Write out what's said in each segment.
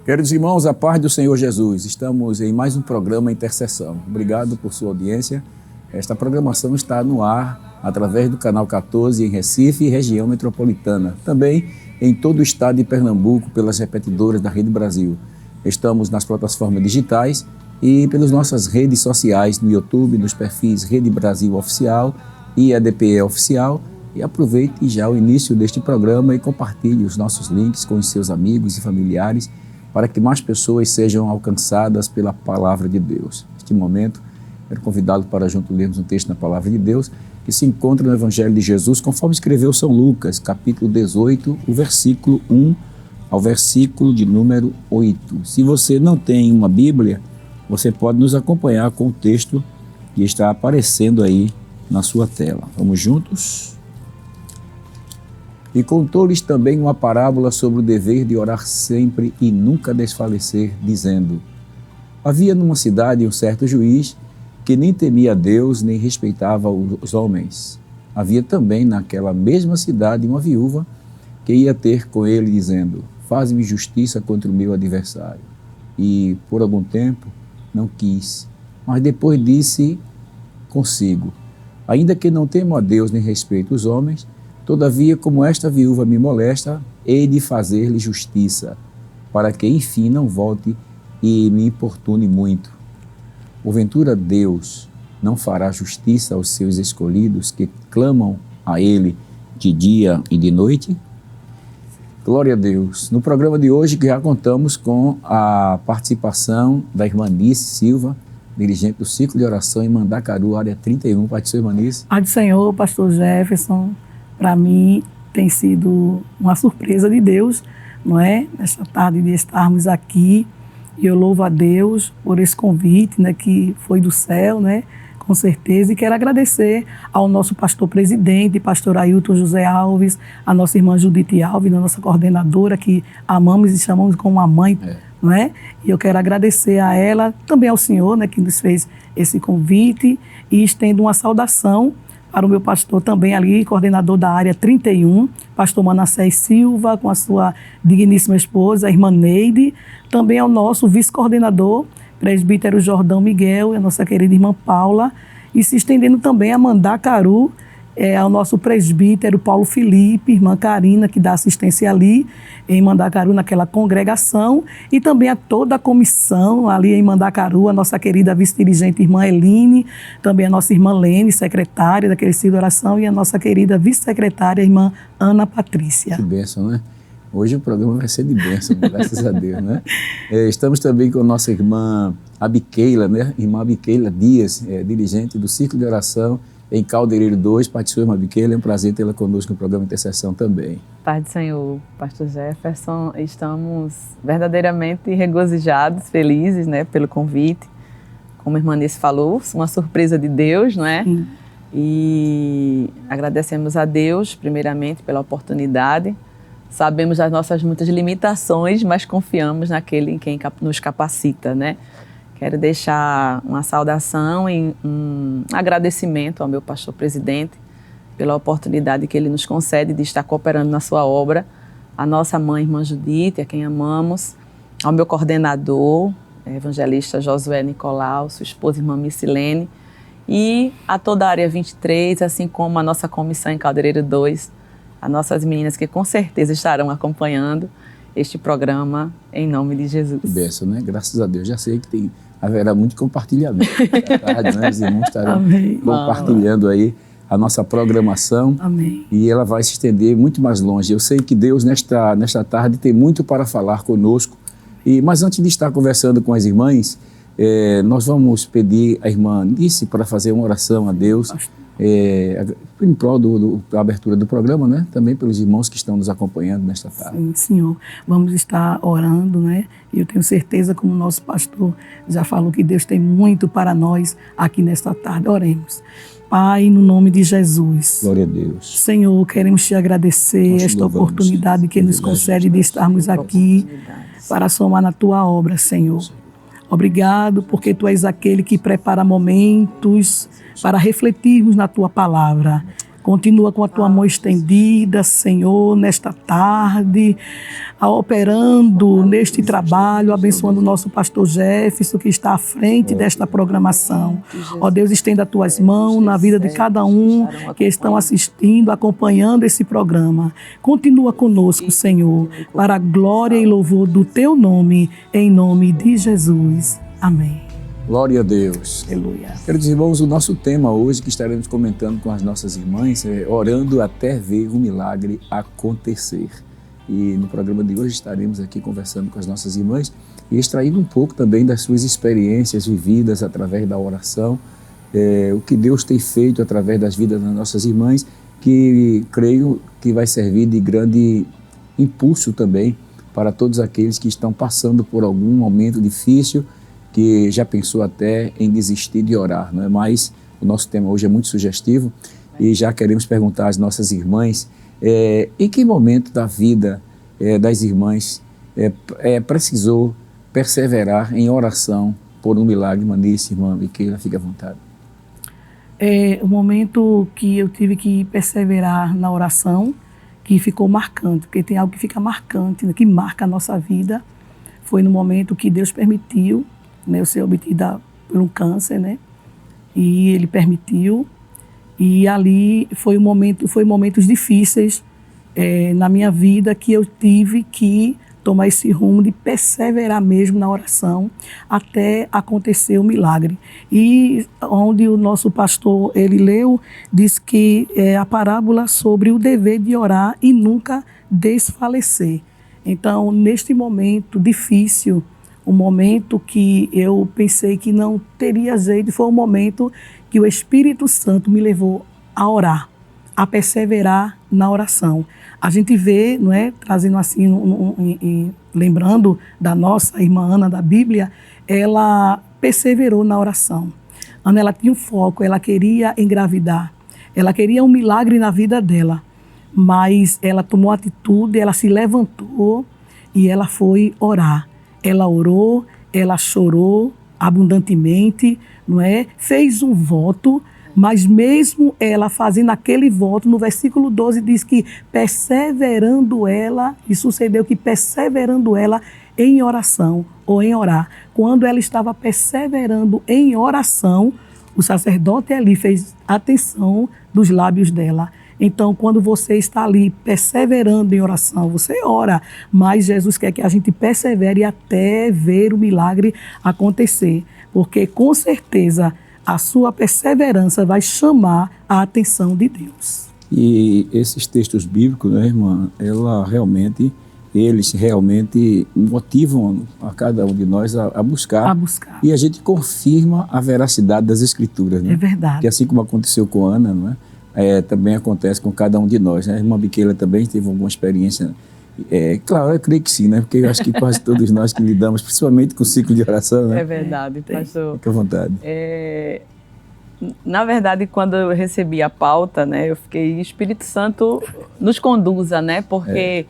Queridos irmãos, a paz do Senhor Jesus, estamos em mais um programa Intercessão. Obrigado por sua audiência. Esta programação está no ar através do canal 14 em Recife e região metropolitana. Também em todo o estado de Pernambuco pelas repetidoras da Rede Brasil. Estamos nas plataformas digitais e pelas nossas redes sociais no YouTube, nos perfis Rede Brasil Oficial e EDPE Oficial. E aproveite já o início deste programa e compartilhe os nossos links com os seus amigos e familiares para que mais pessoas sejam alcançadas pela Palavra de Deus. Neste momento, quero convidá-lo para junto lermos um texto na Palavra de Deus que se encontra no Evangelho de Jesus, conforme escreveu São Lucas, capítulo 18, o versículo 1 ao versículo de número 8. Se você não tem uma Bíblia, você pode nos acompanhar com o texto que está aparecendo aí na sua tela. Vamos juntos? E contou-lhes também uma parábola sobre o dever de orar sempre e nunca desfalecer, dizendo: havia numa cidade um certo juiz que nem temia a Deus, nem respeitava os homens. Havia também naquela mesma cidade uma viúva que ia ter com ele, dizendo: faze-me justiça contra o meu adversário. E por algum tempo não quis, mas depois disse consigo: ainda que não temo a Deus nem respeito os homens, todavia, como esta viúva me molesta, hei de fazer-lhe justiça, para que enfim não volte e me importune muito. Porventura Deus não fará justiça aos seus escolhidos que clamam a Ele de dia e de noite? Glória a Deus. No programa de hoje já contamos com a participação da irmã Nice Silva, dirigente do Ciclo de Oração em Mandacaru, área 31. Pai do Senhor, irmã Nice. Pai do Senhor, pastor Jefferson. Para mim tem sido uma surpresa de Deus, não é? Nesta tarde de estarmos aqui, e eu louvo a Deus por esse convite, né, que foi do céu, né, com certeza, e quero agradecer ao nosso pastor presidente, pastor Ailton José Alves, a nossa irmã Judite Alves, a nossa coordenadora, que amamos e chamamos como uma mãe, não é? E eu quero agradecer a ela, também ao senhor, né, que nos fez esse convite, e estendo uma saudação para o meu pastor também ali, coordenador da área 31, pastor Manassés Silva, com a sua digníssima esposa, a irmã Neide, também ao nosso vice-coordenador, presbítero Jordão Miguel, e a nossa querida irmã Paula, e se estendendo também a Mandacaru, ao nosso presbítero Paulo Felipe, irmã Karina, que dá assistência ali em Mandacaru, naquela congregação, e também a toda a comissão ali em Mandacaru, a nossa querida vice-dirigente irmã Eline, também a nossa irmã Lene, secretária daquele ciclo de oração, e a nossa querida vice-secretária irmã Ana Patrícia. Que bênção, né? Hoje o programa vai ser de bênção, graças a Deus, né? Estamos também com a nossa irmã Abiqueila, né? Irmã Abiqueila Dias, dirigente do Ciclo de Oração em Caldeireiro 2, Pai do Senhor, irmã Abiqueila, é um prazer tê-la conosco no programa Intercessão também. Pai do Senhor, pastor Jefferson, estamos verdadeiramente regozijados, felizes, né, pelo convite. Como a irmã Nice falou, uma surpresa de Deus, não é? Sim. E agradecemos a Deus, primeiramente, pela oportunidade. Sabemos das nossas muitas limitações, mas confiamos naquele em quem nos capacita, né? Quero deixar uma saudação e um agradecimento ao meu pastor presidente pela oportunidade que ele nos concede de estar cooperando na sua obra, a nossa mãe, irmã Judite, a quem amamos, ao meu coordenador, evangelista Josué Nicolau, sua esposa, irmã Missilene, e a toda a área 23, assim como a nossa comissão em Caldeireiro 2, as nossas meninas que com certeza estarão acompanhando este programa em nome de Jesus. Que bênção, né? Graças a Deus. Já sei que haverá muito compartilhamento à tarde, né? Os irmãos estarão compartilhando aí a nossa programação. Amém. E ela vai se estender muito mais longe. Eu sei que Deus nesta tarde tem muito para falar conosco. Mas antes de estar conversando com as irmãs, nós vamos pedir à irmã Nice para fazer uma oração a Deus. Em prol da abertura do programa, né? Também pelos irmãos que estão nos acompanhando nesta tarde. Sim, Senhor. Vamos estar orando, né? E eu tenho certeza, como o nosso pastor já falou, que Deus tem muito para nós aqui nesta tarde. Oremos. Pai, no nome de Jesus. Glória a Deus. Senhor, queremos te agradecer esta oportunidade que nos concede de estarmos aqui para somar na tua obra, Senhor. Obrigado, porque tu és aquele que prepara momentos para refletirmos na tua palavra. Continua com a tua mão estendida, Senhor, nesta tarde, operando neste trabalho, abençoando o nosso pastor Jefferson, que está à frente desta programação. Ó Deus, estenda as tuas mãos na vida de cada um que estão assistindo, acompanhando esse programa. Continua conosco, Senhor, para a glória e louvor do teu nome, em nome de Jesus. Amém. Glória a Deus. Aleluia. Queridos irmãos, o nosso tema hoje, que estaremos comentando com as nossas irmãs, é orando até ver o milagre acontecer. E no programa de hoje estaremos aqui conversando com as nossas irmãs e extraindo um pouco também das suas experiências vividas através da oração, o que Deus tem feito através das vidas das nossas irmãs, que creio que vai servir de grande impulso também para todos aqueles que estão passando por algum momento difícil, que já pensou até em desistir de orar, não é? Mas o nosso tema hoje é muito sugestivo e já queremos perguntar às nossas irmãs em que momento da vida das irmãs precisou perseverar em oração por um milagre. Manice, irmã Miquela, fique à vontade. O momento que eu tive que perseverar na oração, que ficou marcante, porque tem algo que fica marcante, né, que marca a nossa vida, foi no momento que Deus permitiu, né, eu ser obtida por um câncer, né? E Ele permitiu. E ali foi momentos difíceis na minha vida, que eu tive que tomar esse rumo de perseverar mesmo na oração até acontecer o milagre. E onde o nosso pastor, ele leu, diz que é a parábola sobre o dever de orar e nunca desfalecer. Então, neste momento difícil, o momento que eu pensei que não teria jeito, foi o momento que o Espírito Santo me levou a orar, a perseverar na oração. A gente vê, não é, trazendo assim, lembrando da nossa irmã Ana da Bíblia, ela perseverou na oração. Ana, ela tinha um foco, ela queria engravidar, ela queria um milagre na vida dela, mas ela tomou atitude, ela se levantou e ela foi orar. Ela orou, ela chorou abundantemente, não é? Fez um voto, mas mesmo ela fazendo aquele voto, no versículo 12 diz que perseverando ela, e sucedeu que perseverando ela em oração ou em orar, quando ela estava perseverando em oração, o sacerdote ali fez atenção dos lábios dela. Então, quando você está ali perseverando em oração, você ora, mas Jesus quer que a gente persevere até ver o milagre acontecer, porque com certeza a sua perseverança vai chamar a atenção de Deus. E esses textos bíblicos, né, irmã, eles realmente motivam a cada um de nós a buscar. A buscar. E a gente confirma a veracidade das Escrituras, né? É verdade. Que assim como aconteceu com Ana, não é? Também acontece com cada um de nós, né? A irmã Miquela também teve alguma experiência. Claro, eu creio que sim, né? Porque eu acho que quase todos nós que lidamos, principalmente com o ciclo de oração, né? É verdade, pastor. Fique à vontade. Na verdade, quando eu recebi a pauta, né, eu fiquei, Espírito Santo nos conduza, né? Porque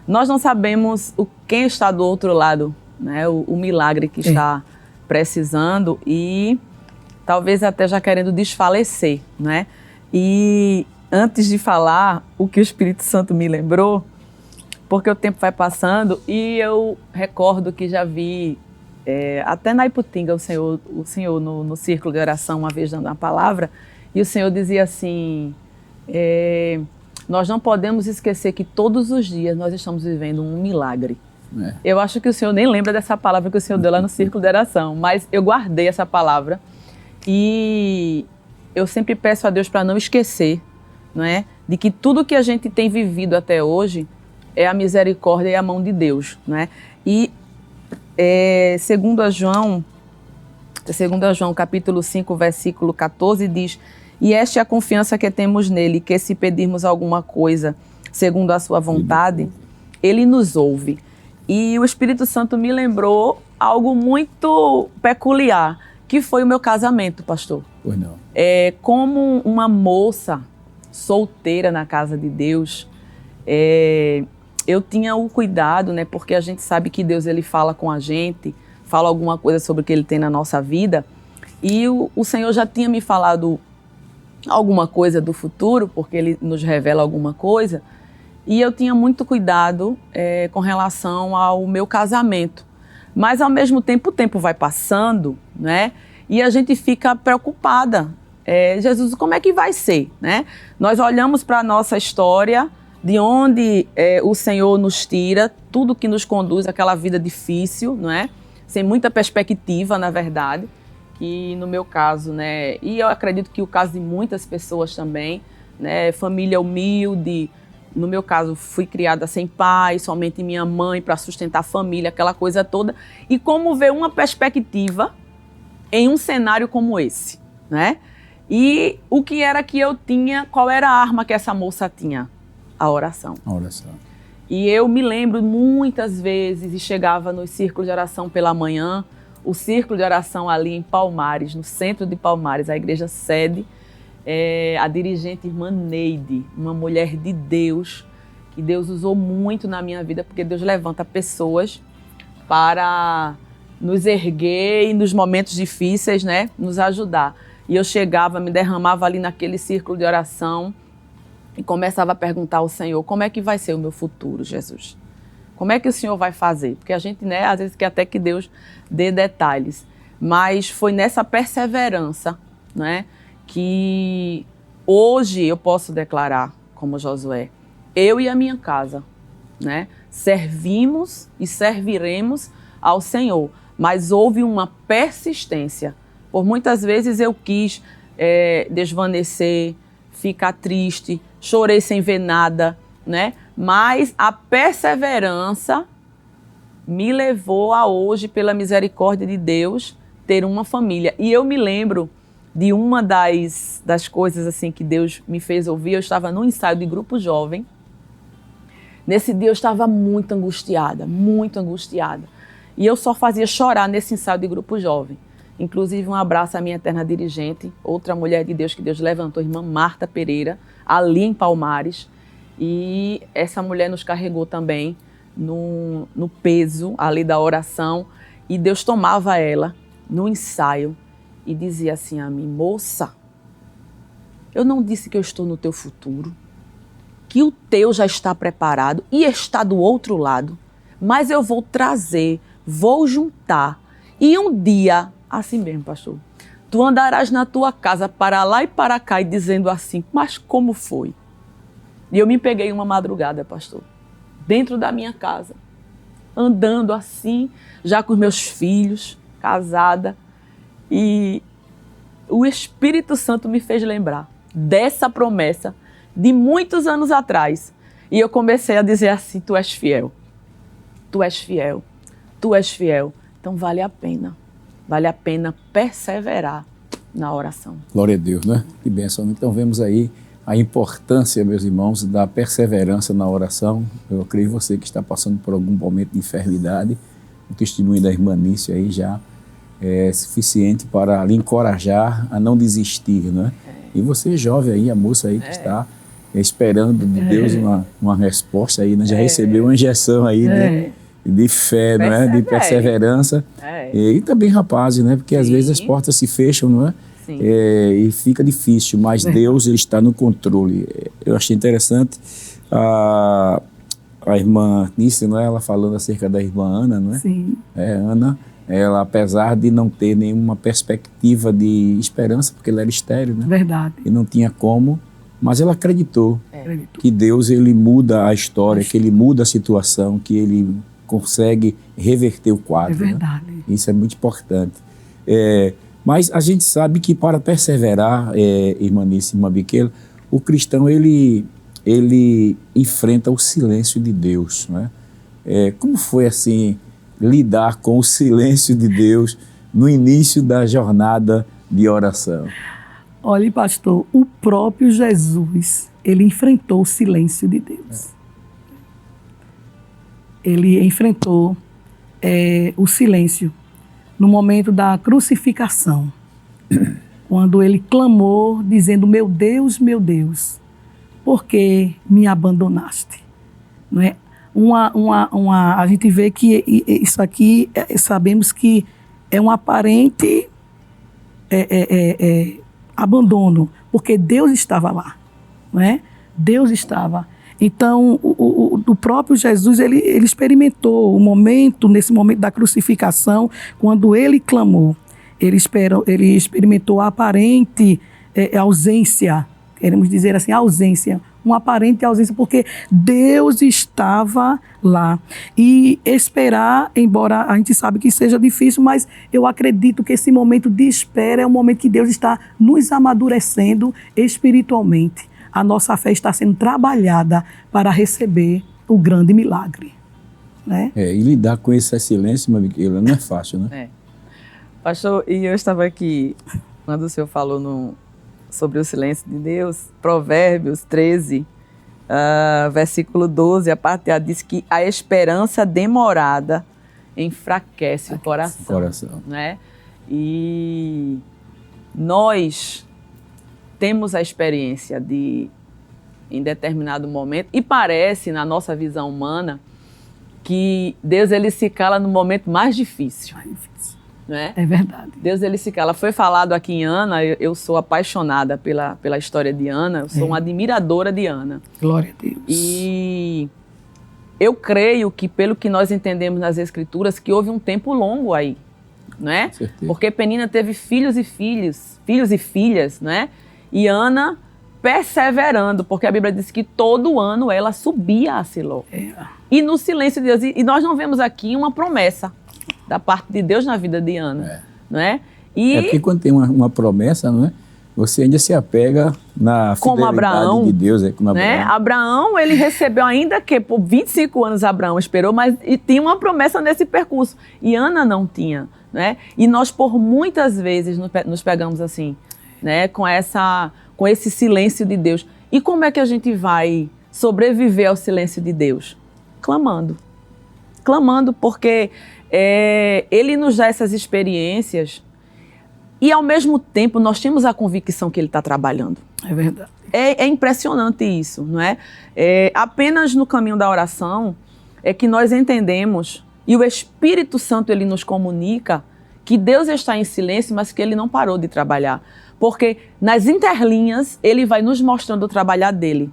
nós não sabemos quem está do outro lado, né? O milagre que está precisando e talvez até já querendo desfalecer, né? E antes de falar o que o Espírito Santo me lembrou, porque o tempo vai passando e eu recordo que já vi, até na Iputinga, o Senhor no círculo de oração, uma vez dando uma palavra, e o Senhor dizia assim, nós não podemos esquecer que todos os dias nós estamos vivendo um milagre. Eu acho que o Senhor nem lembra dessa palavra que o Senhor deu lá no círculo de oração, mas eu guardei essa palavra e eu sempre peço a Deus para não esquecer, não é, de que tudo que a gente tem vivido até hoje é a misericórdia e a mão de Deus, não é? E segundo a João capítulo 5, versículo 14 diz: "E esta é a confiança que temos nele, que se pedirmos alguma coisa segundo a sua vontade, ele nos ouve." E o Espírito Santo me lembrou algo muito peculiar, que foi o meu casamento, pastor. Pois não. Como uma moça solteira na casa de Deus, eu tinha o cuidado, né, porque a gente sabe que Deus ele fala com a gente, fala alguma coisa sobre o que ele tem na nossa vida, e o Senhor já tinha me falado alguma coisa do futuro, porque ele nos revela alguma coisa, e eu tinha muito cuidado com relação ao meu casamento. Mas, ao mesmo tempo, o tempo vai passando, né? E a gente fica preocupada. Jesus, como é que vai ser, né? Nós olhamos para a nossa história, de onde o Senhor nos tira, tudo que nos conduz àquela vida difícil, não é? Sem muita perspectiva, na verdade. E no meu caso, né? E eu acredito que o caso de muitas pessoas também, né? Família humilde. No meu caso, fui criada sem pai, somente minha mãe para sustentar a família, aquela coisa toda. E como ver uma perspectiva em um cenário como esse, né? E o que era que eu tinha, qual era a arma que essa moça tinha? A oração. A oração. E eu me lembro muitas vezes, e chegava nos círculos de oração pela manhã, o círculo de oração ali em Palmares, no centro de Palmares, a igreja sede, a dirigente irmã Neide, uma mulher de Deus, que Deus usou muito na minha vida, porque Deus levanta pessoas para nos erguer e nos momentos difíceis, né, nos ajudar. E eu chegava, me derramava ali naquele círculo de oração e começava a perguntar ao Senhor, como é que vai ser o meu futuro, Jesus? Como é que o Senhor vai fazer? Porque a gente, né, às vezes quer até que Deus dê detalhes. Mas foi nessa perseverança, né, que hoje eu posso declarar, como Josué, eu e a minha casa, né, servimos e serviremos ao Senhor. Mas houve uma persistência. Por muitas vezes eu quis desvanecer, ficar triste, chorei sem ver nada, né? Mas a perseverança me levou a hoje, pela misericórdia de Deus, ter uma família. E eu me lembro de uma das coisas assim que Deus me fez ouvir. Eu estava num ensaio de grupo jovem. Nesse dia eu estava muito angustiada, muito angustiada. E eu só fazia chorar nesse ensaio de grupo jovem. Inclusive, um abraço à minha eterna dirigente, outra mulher de Deus que Deus levantou, irmã Marta Pereira, ali em Palmares. E essa mulher nos carregou também no peso ali da oração. E Deus tomava ela no ensaio e dizia assim a mim, moça, eu não disse que eu estou no teu futuro, que o teu já está preparado e está do outro lado, mas eu vou trazer, vou juntar. E um dia, assim mesmo, pastor, tu andarás na tua casa para lá e para cá e dizendo assim, mas como foi? E eu me peguei uma madrugada, pastor, dentro da minha casa, andando assim, já com os meus filhos, casada, e o Espírito Santo me fez lembrar dessa promessa de muitos anos atrás. E eu comecei a dizer assim, tu és fiel, tu és fiel, tu és fiel. Então vale a pena perseverar na oração. Glória a Deus, né? Que bênção. Então vemos aí a importância, meus irmãos, da perseverança na oração. Eu creio você que está passando por algum momento de enfermidade, o testemunho da irmã Nícia aí já é suficiente para lhe encorajar a não desistir, né? E você jovem aí, a moça aí que está esperando de Deus uma resposta aí, né? Já recebeu uma injeção aí de fé, não é? De perseverança. E também rapazes, né? Porque às vezes as portas se fecham, não é? E fica difícil, mas Deus ele está no controle. Eu achei interessante a irmã Nícia, não é? Ela falando acerca da irmã Ana, não é? Sim. Ana, ela, apesar de não ter nenhuma perspectiva de esperança, porque ela era estéril, né? Verdade. E não tinha como, mas ela acreditou que Deus ele muda a história, que ele muda a situação, que ele consegue reverter o quadro. É verdade. Né? Isso é muito importante. Mas a gente sabe que para perseverar, irmã Nícia, irmã Biquela, o cristão ele enfrenta o silêncio de Deus, né? Como foi assim lidar com o silêncio de Deus no início da jornada de oração? Olha, pastor, o próprio Jesus, ele enfrentou o silêncio de Deus. Ele enfrentou o silêncio no momento da crucificação, quando ele clamou, dizendo, meu Deus, por que me abandonaste? Não é? A gente vê que isso aqui, sabemos que é um aparente abandono, porque Deus estava lá, não é? Deus estava. Então, o próprio Jesus, ele experimentou nesse momento da crucificação, quando ele clamou, ele experimentou a aparente ausência, queremos dizer assim, ausência, uma aparente ausência, porque Deus estava lá. E esperar, embora a gente sabe que seja difícil, mas eu acredito que esse momento de espera é um momento que Deus está nos amadurecendo espiritualmente. A nossa fé está sendo trabalhada para receber o grande milagre, né? E lidar com esse silêncio, Micaela, não é fácil, né? Pastor, e eu estava aqui, quando o senhor falou sobre o silêncio de Deus, Provérbios 13, versículo 12, a parte A diz que a esperança demorada enfraquece o coração. Né? E nós temos a experiência de, em determinado momento, e parece, na nossa visão humana, que Deus ele se cala no momento mais difícil. Né? É verdade. Deus ele se cala. Foi falado aqui em Ana, eu sou apaixonada pela história de Ana, eu sou uma admiradora de Ana. Glória a Deus. E eu creio que, pelo que nós entendemos nas Escrituras, que houve um tempo longo aí, né? Porque Penina teve filhos e filhas, né? E Ana perseverando, porque a Bíblia diz que todo ano ela subia a Siló. E no silêncio de Deus, e nós não vemos aqui uma promessa da parte de Deus na vida de Ana, não é? Porque quando tem uma promessa, não é? Você ainda se apega na fidelidade Abraão, de Deus. Como né? Abraão, ele recebeu, ainda que por 25 anos Abraão esperou, mas e tinha uma promessa nesse percurso. E Ana não tinha, né? E nós, por muitas vezes, nos pegamos assim, né? Com esse silêncio de Deus. E como é que a gente vai sobreviver ao silêncio de Deus? Clamando. Clamando, porque Ele nos dá essas experiências e, ao mesmo tempo, nós temos a convicção que Ele está trabalhando. É verdade. É impressionante isso, não é? Apenas no caminho da oração é que nós entendemos, e o Espírito Santo ele nos comunica que Deus está em silêncio, mas que Ele não parou de trabalhar. Porque nas interlinhas Ele vai nos mostrando o trabalhar dEle.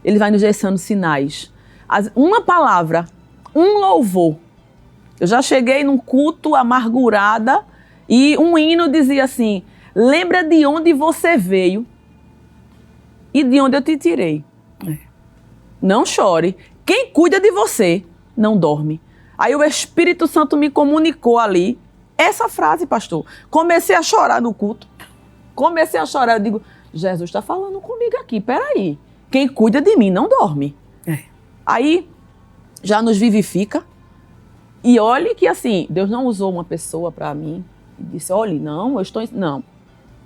Ele vai nos deixando sinais. Uma palavra, um louvor. Eu já cheguei num culto amargurada e um hino dizia assim: lembra de onde você veio e de onde eu te tirei. Não chore. Quem cuida de você não dorme. Aí o Espírito Santo me comunicou ali essa frase, pastor. Comecei a chorar no culto. Comecei a chorar. Eu digo, Jesus está falando comigo aqui. Peraí. Quem cuida de mim não dorme. Aí já nos vivifica. E olhe que assim, Deus não usou uma pessoa para mim e disse, olhe, não, eu estou... Não.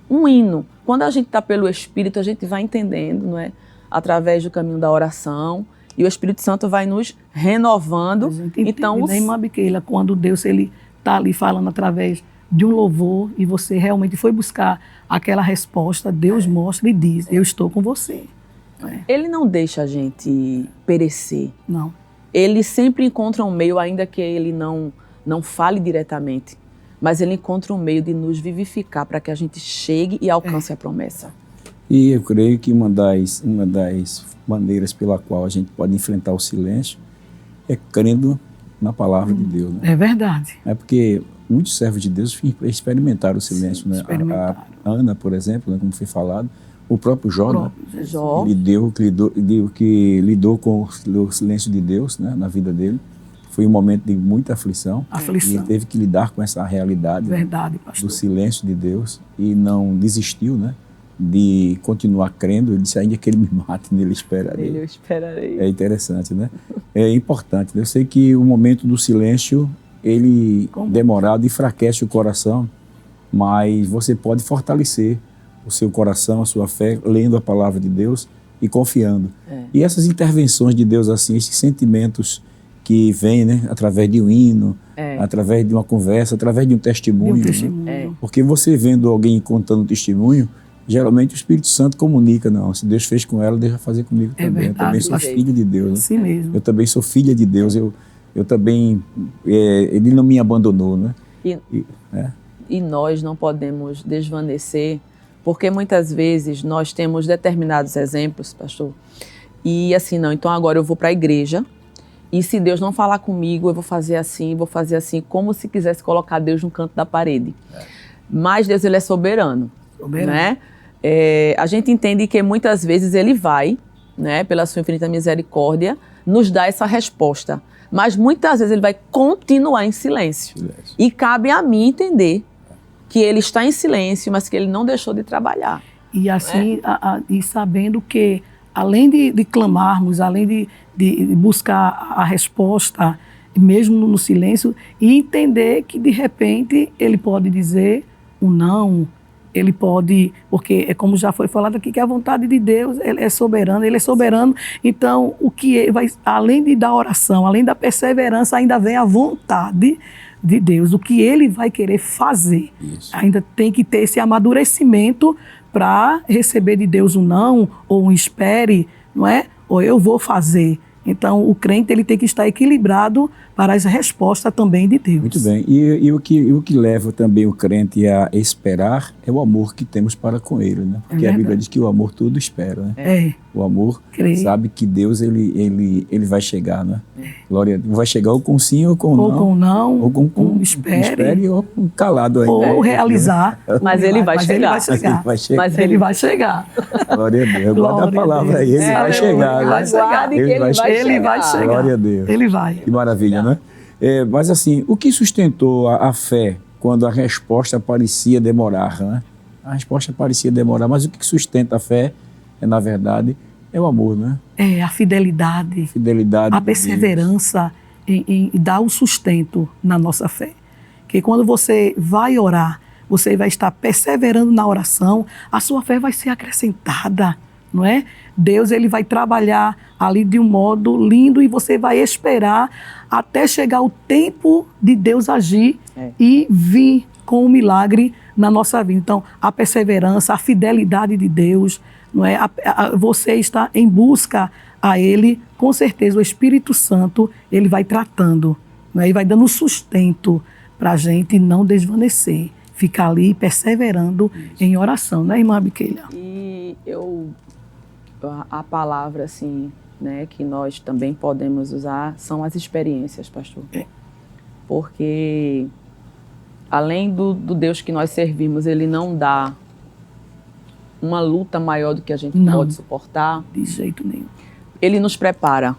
Um hino. Quando a gente está pelo Espírito, a gente vai entendendo, não é? Através do caminho da oração. E o Espírito Santo vai nos renovando. Então, Irmã Micaela, quando Deus está ali falando através de um louvor e você realmente foi buscar aquela resposta, Deus mostra e diz, eu estou com você. Ele não deixa a gente perecer. Não. Ele sempre encontra um meio, ainda que ele não fale diretamente, mas ele encontra um meio de nos vivificar para que a gente chegue e alcance a promessa. E eu creio que uma das maneiras pela qual a gente pode enfrentar o silêncio é crendo na palavra de Deus. Né? É verdade. É porque muitos servos de Deus experimentaram o silêncio. Sim, né? A Ana, por exemplo, né, como foi falado, o próprio Jó, que lidou com o silêncio de Deus, né, na vida dele. Foi um momento de muita aflição. E ele teve que lidar com essa realidade, verdade, do silêncio de Deus e não desistiu, né, de continuar crendo. Ele disse, ainda que ele me mate, nele esperarei. Eu esperarei. É interessante, né? É importante. Eu sei que o momento do silêncio, ele demorado enfraquece o coração, mas você pode fortalecer o seu coração, a sua fé, lendo a palavra de Deus e confiando. E essas intervenções de Deus, assim, esses sentimentos que vêm, né, através de um hino, através de uma conversa, através de um testemunho. Né? Porque você vendo alguém contando um testemunho, geralmente o Espírito Santo comunica, não, se Deus fez com ela, Deus vai fazer comigo também. Verdade, eu também sou filho de Deus. Né? Assim mesmo. Eu também sou filha de Deus. Eu também, Ele não me abandonou, né? E nós não podemos desvanecer Porque muitas vezes nós temos determinados exemplos, pastor, e assim, não, então agora eu vou para a igreja, e se Deus não falar comigo, eu vou fazer assim, como se quisesse colocar Deus no canto da parede. Mas Deus, ele é soberano. Né? A gente entende que muitas vezes ele vai, né, pela sua infinita misericórdia, nos dar essa resposta. Mas muitas vezes ele vai continuar em silêncio. E cabe a mim entender que ele está em silêncio, mas que ele não deixou de trabalhar. E assim, e sabendo que, além de clamarmos, além de buscar a resposta, mesmo no silêncio, e entender que, de repente, ele pode dizer um não, ele pode, porque é como já foi falado aqui, que a vontade de Deus, ele é soberano, então o que vai, além da oração, além da perseverança, ainda vem a vontade de Deus, o que ele vai querer fazer. Isso. Ainda tem que ter esse amadurecimento para receber de Deus um não, ou um espere, não é? Ou eu vou fazer. Então, o crente ele tem que estar equilibrado para as respostas também de Deus. Muito bem. E o que leva também o crente a esperar é o amor que temos para com ele, né? Porque a Bíblia diz que o amor tudo espera, né? O amor sabe que Deus ele vai chegar, né? Glória a Deus. Vai chegar ou com sim ou com não. Ou com não, ou com espere, ou com calado ainda. Ou realizar. Mas ele vai chegar. Mas ele vai chegar. Glória a Deus. Guarda a palavra aí. Ele vai chegar. Ele vai chegar. Glória a Deus. Ele vai. Que maravilha, né? Mas assim, o que sustentou a fé quando a resposta parecia demorar, né? A resposta parecia demorar, mas o que sustenta a fé na verdade, é o amor, né? A fidelidade. A perseverança em dar o sustento na nossa fé. Que quando você vai orar, você vai estar perseverando na oração, a sua fé vai ser acrescentada, não é? Deus, ele vai trabalhar ali de um modo lindo e você vai esperar até chegar o tempo de Deus agir e vir com o milagre na nossa vida. Então, a perseverança, a fidelidade de Deus, não é? Você está em busca a Ele, com certeza o Espírito Santo, ele vai tratando, não é? E vai dando sustento para a gente não desvanecer, ficar ali perseverando em oração, né, irmã Biqueira? E a palavra, assim, né, que nós também podemos usar são as experiências, pastor. Porque, além do Deus que nós servimos, ele não dá uma luta maior do que a gente pode suportar. De jeito nenhum. Ele nos prepara.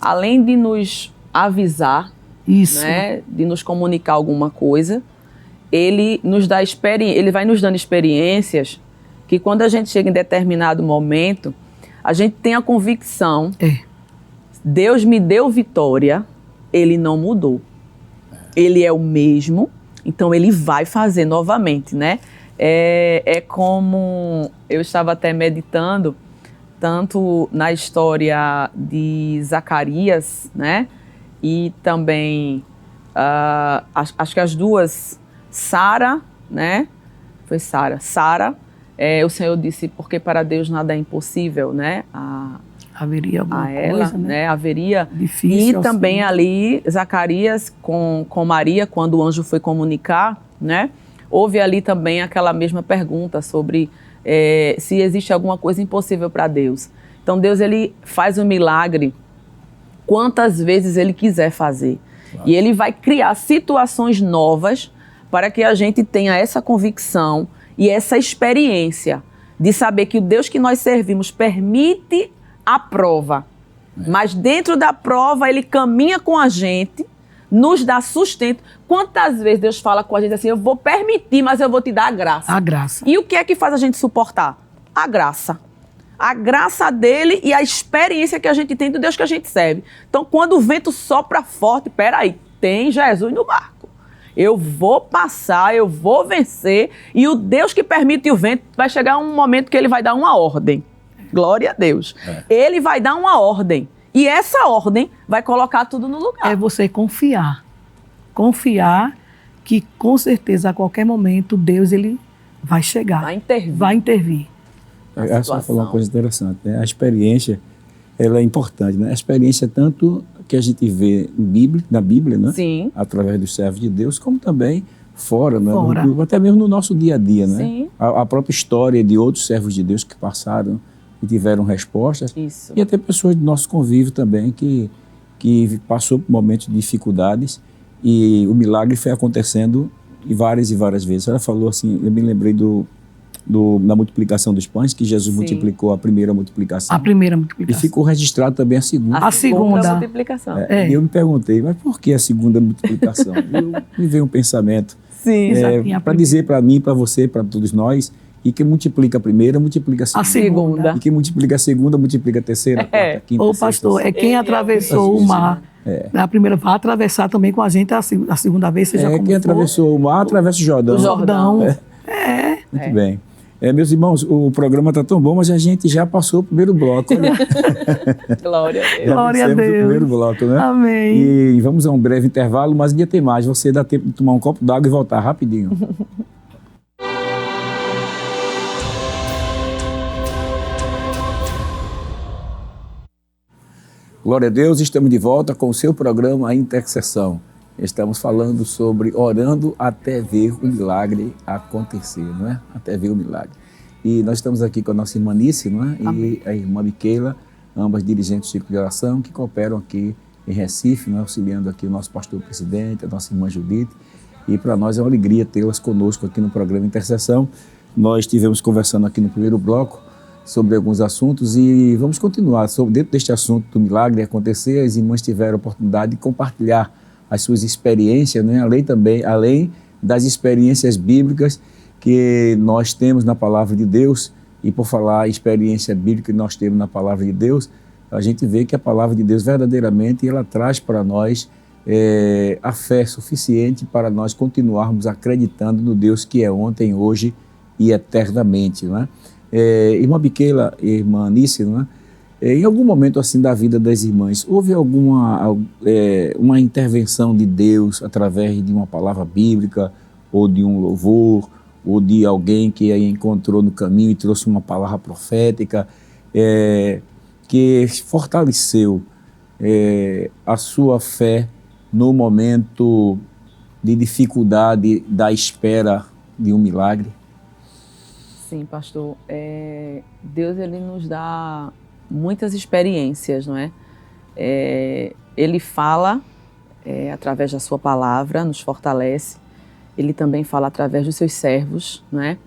Além de nos avisar, né, de nos comunicar alguma coisa, ele nos dá ele vai nos dando experiências que quando a gente chega em determinado momento, a gente tem a convicção, Deus me deu vitória, ele não mudou. Ele é o mesmo, então ele vai fazer novamente, né? É como eu estava até meditando, tanto na história de Zacarias, né? E também, acho que as duas, Sara, né? Foi Sara. Sara, o Senhor disse, porque para Deus nada é impossível, né? Haveria alguma coisa, né? Haveria. Difícil. E também ali, Zacarias com Maria, quando o anjo foi comunicar, né? Houve ali também aquela mesma pergunta sobre se existe alguma coisa impossível para Deus. Então Deus, ele faz um milagre quantas vezes ele quiser fazer. Claro. E ele vai criar situações novas para que a gente tenha essa convicção e essa experiência de saber que o Deus que nós servimos permite a prova. Mas dentro da prova ele caminha com a gente, nos dá sustento. Quantas vezes Deus fala com a gente assim, eu vou permitir, mas eu vou te dar a graça. A graça. E o que é que faz a gente suportar? A graça. A graça dele e a experiência que a gente tem do Deus que a gente serve. Então, quando o vento sopra forte, peraí, tem Jesus no barco. Eu vou passar, eu vou vencer. E o Deus que permite o vento, vai chegar um momento que ele vai dar uma ordem. Glória a Deus. Ele vai dar uma ordem. E essa ordem vai colocar tudo no lugar. É você confiar. Confiar que, com certeza, a qualquer momento, Deus ele vai chegar. Vai intervir. Eu só falar uma coisa interessante, né? A experiência, ela é importante, né? A experiência tanto que a gente vê na Bíblia, né? Sim. Através dos servos de Deus, como também fora, né? Fora. Até mesmo no nosso dia a dia, né? Sim. A própria história de outros servos de Deus que passaram e tiveram respostas. Isso. E até pessoas do nosso convívio também que passou por momentos de dificuldades e o milagre foi acontecendo e várias vezes. Ela falou assim, eu me lembrei da multiplicação dos pães, que Jesus Sim. multiplicou a primeira multiplicação. A primeira E multiplicação. ficou registrado também a segunda. A segunda. multiplicação. E eu me perguntei, mas por que a segunda multiplicação? Me veio um pensamento Sim. para dizer para mim, para você, para todos nós, e quem multiplica a primeira, multiplica a segunda. segunda. E quem multiplica a segunda, multiplica a terceira, a quarta, a quinta, Ô, a sexta, pastor, é quem Ele é o atravessou o mar. A primeira vai atravessar também com a gente a segunda vez, seja como quem for. atravessou o mar, atravessa o Jordão. O Jordão. Muito bem. Meus irmãos, o programa está tão bom, mas a gente já passou o primeiro bloco. Olha. Glória a Deus. Glória a Já vencemos Deus. o primeiro bloco, né? Amém. E vamos a um breve intervalo, mas ainda tem mais. Você dá tempo de tomar um copo d'água e voltar rapidinho. Glória a Deus, estamos de volta com o seu programa A Intercessão. Estamos falando sobre orando até ver o milagre acontecer, não é? Até ver o milagre. E nós estamos aqui com a nossa irmã Nice, não é? E a irmã Miquela, ambas dirigentes do Círculo de Oração, que cooperam aqui em Recife, não é? Auxiliando aqui o nosso pastor presidente, a nossa irmã Judite. E para nós é uma alegria tê-las conosco aqui no programa Intercessão. Nós estivemos conversando aqui no primeiro bloco sobre alguns assuntos e vamos continuar. Dentro deste assunto do milagre acontecer, as irmãs tiveram a oportunidade de compartilhar as suas experiências, né? além das experiências bíblicas que nós temos na Palavra de Deus. E por falar em experiência bíblica que nós temos na Palavra de Deus, a gente vê que a Palavra de Deus verdadeiramente ela traz para nós a fé suficiente para nós continuarmos acreditando no Deus que é ontem, hoje e eternamente, não é? Irmã Miquela e irmã Nice, não é? Em algum momento assim da vida das irmãs, houve uma intervenção de Deus através de uma palavra bíblica, ou de um louvor, ou de alguém que aí encontrou no caminho e trouxe uma palavra profética, que fortaleceu a sua fé no momento de dificuldade da espera de um milagre? Sim, pastor. Deus ele nos dá muitas experiências, não é? Ele fala através da sua palavra, nos fortalece. Ele também fala através dos seus servos, não é?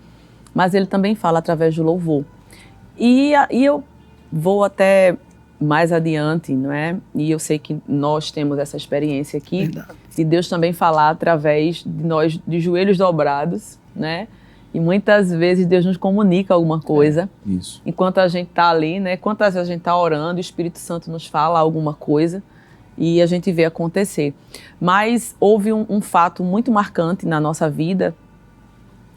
Mas ele também fala através do louvor. E eu vou até mais adiante, não é? E eu sei que nós temos essa experiência aqui. Verdade. De Deus também falar através de nós de joelhos dobrados, né? E muitas vezes Deus nos comunica alguma coisa. Isso. Enquanto a gente está ali, né? Quantas vezes a gente está orando, o Espírito Santo nos fala alguma coisa e a gente vê acontecer. Mas houve um fato muito marcante na nossa vida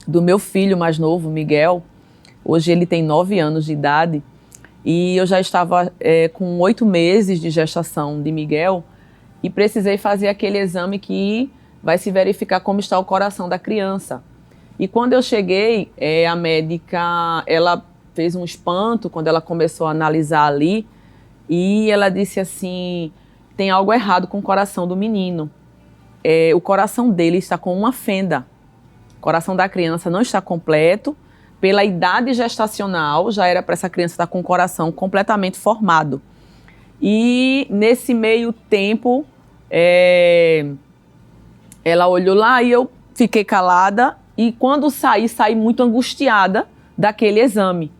do meu filho mais novo, Miguel. Hoje ele tem 9 anos de idade e eu já estava com 8 meses de gestação de Miguel e precisei fazer aquele exame que vai se verificar como está o coração da criança. E quando eu cheguei, a médica, ela fez um espanto quando ela começou a analisar ali e ela disse assim, tem algo errado com o coração do menino. O coração dele está com uma fenda. O coração da criança não está completo. Pela idade gestacional, já era para essa criança estar com o coração completamente formado. E nesse meio tempo, ela olhou lá e eu fiquei calada. E quando saí muito angustiada daquele exame.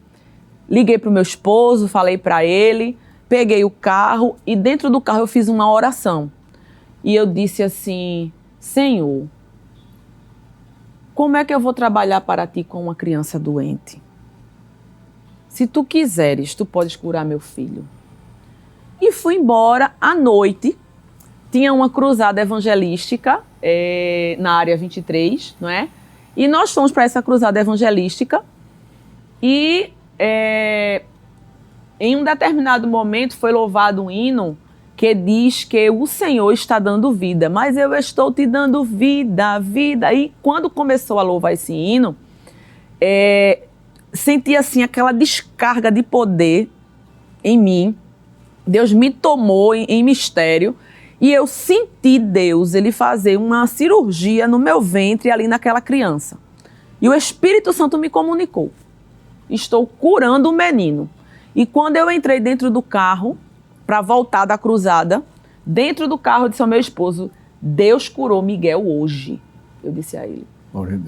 Liguei para o meu esposo, falei para ele, peguei o carro e dentro do carro eu fiz uma oração. E eu disse assim, Senhor, como é que eu vou trabalhar para ti com uma criança doente? Se tu quiseres, tu podes curar meu filho. E fui embora à noite. Tinha uma cruzada evangelística na área 23, não é? E nós fomos para essa cruzada evangelística e em um determinado momento foi louvado um hino que diz que o Senhor está dando vida, mas eu estou te dando vida, vida. E quando começou a louvar esse hino, senti assim aquela descarga de poder em mim. Deus me tomou em mistério E eu senti Deus, ele fazer uma cirurgia no meu ventre ali naquela criança. E o Espírito Santo me comunicou. Estou curando o menino. E quando eu entrei dentro do carro, para voltar da cruzada, dentro do carro eu disse ao meu esposo, Deus curou Miguel hoje. Eu disse a ele,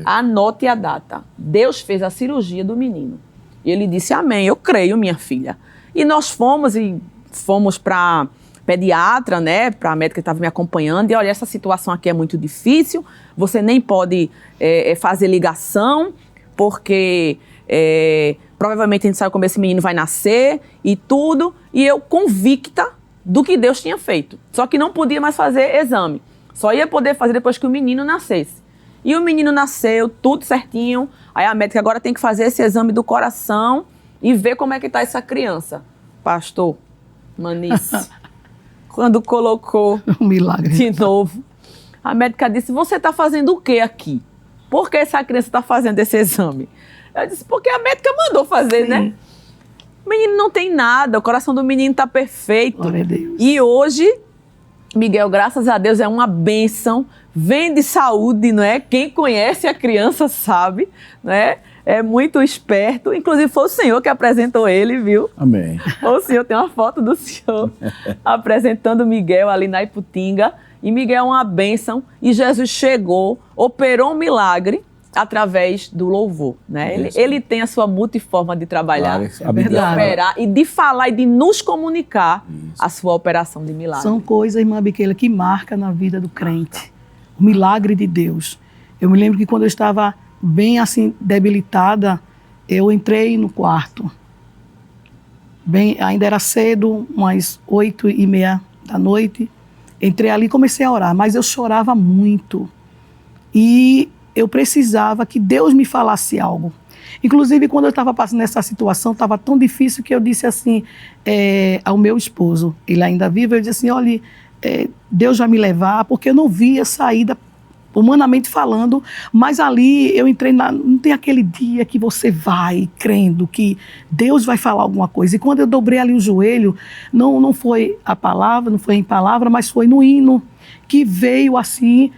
anote a data. Deus fez a cirurgia do menino. E ele disse, amém, eu creio, minha filha. E nós fomos para pediatra, né, para a médica que estava me acompanhando, e olha, essa situação aqui é muito difícil, você nem pode fazer ligação, porque provavelmente a gente sabe como esse menino vai nascer e tudo, e eu convicta do que Deus tinha feito. Só que não podia mais fazer exame, só ia poder fazer depois que o menino nascesse. E o menino nasceu, tudo certinho, aí a médica agora tem que fazer esse exame do coração e ver como é que está essa criança. Pastor, Manice, quando colocou um milagre de novo, a médica disse, você está fazendo o que aqui? Por que essa criança está fazendo esse exame? Eu disse, porque a médica mandou fazer, sim, né? O menino não tem nada, o coração do menino está perfeito. Glória a Deus. E hoje, Miguel, graças a Deus, é uma bênção, vem de saúde, não é? Quem conhece a criança sabe, não é? É muito esperto, inclusive foi o senhor que apresentou ele, viu? Amém. O senhor tem uma foto do senhor apresentando Miguel ali na Iputinga, e Miguel é uma bênção, e Jesus chegou, operou um milagre através do louvor, né? Ele tem a sua multiforma de trabalhar, claro, de operar e de falar e de nos comunicar a sua operação de milagre. São coisas, irmã Biqueira, que marcam na vida do crente. O milagre de Deus. Eu me lembro que quando eu estava bem assim, debilitada, eu entrei no quarto. Ainda era cedo, umas 8h30 da noite. Entrei ali e comecei a orar, mas eu chorava muito. E eu precisava que Deus me falasse algo. Inclusive, quando eu estava passando nessa situação, estava tão difícil que eu disse assim ao meu esposo, ele ainda vivo, eu disse assim, olha, Deus vai me levar, porque eu não via saída, humanamente falando, mas ali eu entrei não tem aquele dia que você vai crendo que Deus vai falar alguma coisa. E quando eu dobrei ali o joelho, não foi a palavra, não foi em palavra, mas foi no hino que veio assim.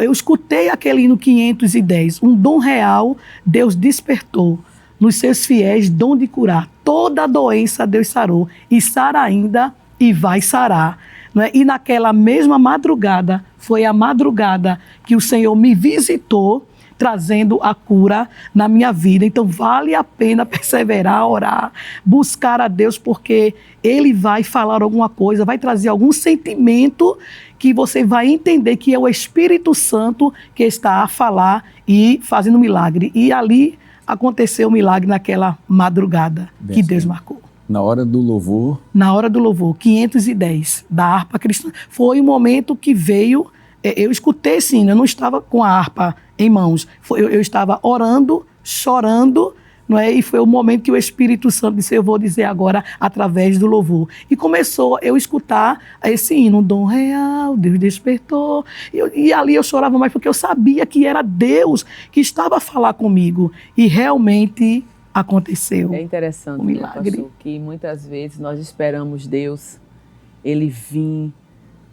Eu escutei aquele hino 510, um dom real Deus despertou, nos seus fiéis dom de curar, toda doença Deus sarou, e sara ainda e vai sarar. Não é? E naquela mesma madrugada, foi a madrugada que o Senhor me visitou, trazendo a cura na minha vida. Então vale a pena perseverar, orar, buscar a Deus, porque Ele vai falar alguma coisa, vai trazer algum sentimento que você vai entender que é o Espírito Santo que está a falar e fazendo milagre. E ali aconteceu o milagre naquela madrugada que Deus marcou. Na hora do louvor? Na hora do louvor, 510, da harpa cristã. Foi o momento que veio, eu escutei sim, eu não estava com a harpa em mãos. Eu estava orando, chorando, não é? E foi o momento que o Espírito Santo disse, eu vou dizer agora através do louvor. E começou eu escutar esse hino, dom real, Deus despertou. E ali eu chorava mais porque eu sabia que era Deus que estava a falar comigo. E realmente aconteceu. É interessante, um milagre, né, pastor, que muitas vezes nós esperamos Deus, Ele vir